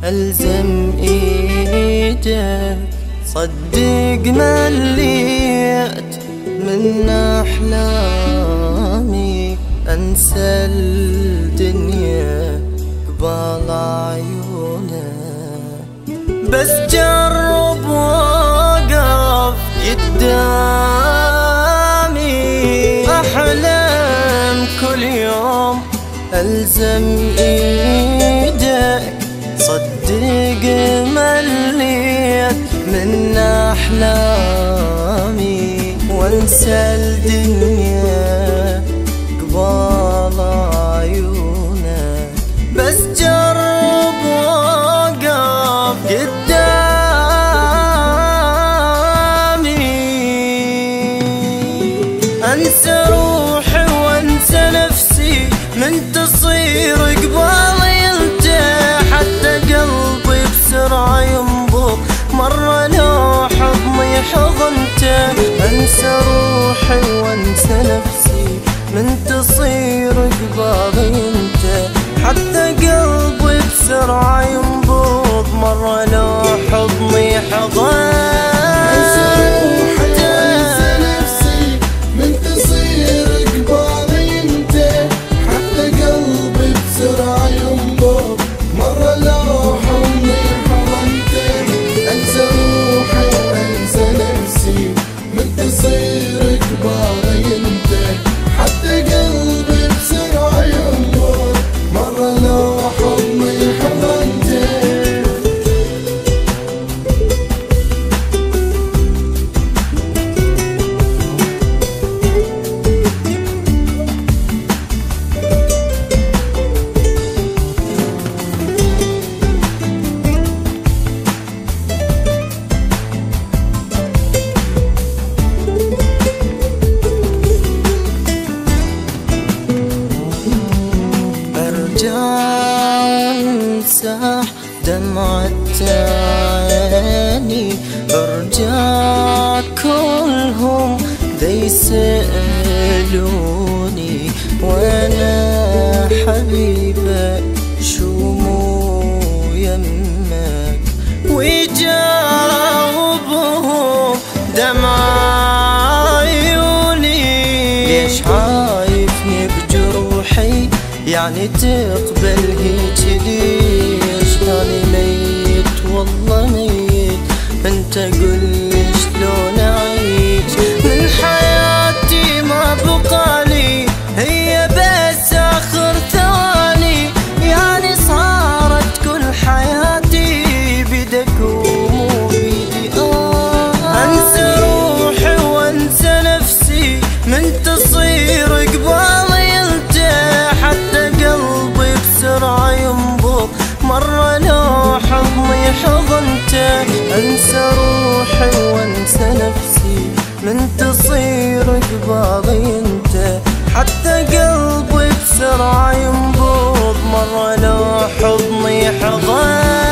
ألزم إيدك، صدق مليت من أحلامي أنسى الدنيا قبال عيونك. بس جرب وقف قدامي، أحلم كل يوم ألزم إيدك، صدق مليت من أحلامي وانسى الدنيا قبال عيونك. بس جرب وقف قدامي، انسى روحي وانسى نفسي من تصير قبالي انت، حتى قلبي بسرعة ينبض مرة لو حضني حضنته. انسى روحي وانسى نفسي من تصير قبالي انت، حتى قلبي بسرعة ينبض مرة لو حضني حضنته. امسح دمعة عيني، برجع كلهم ذا يسألوني وانا حبيبك شو مو يمك، ويجاوبهم دمع عيوني. ليش عايفني بجروحي يعني تقبل هيج؟ ليش أنا ميت والله ميت، انت قل شلون أعيش من حياتي ما بقالي هي بس آخر ثواني، يعني صارت كل حياتي بيدك ومو بيدي. انسى روحي وانسى نفسي من تصير قبالي انت، حتى قلبي بسرعة ينبض مرة لو حضني حضنته. انسى روحي وانسى نفسي من تصير قبالي انت، حتى قلبي بسرعة ينبض مرة لو حضني حضنته.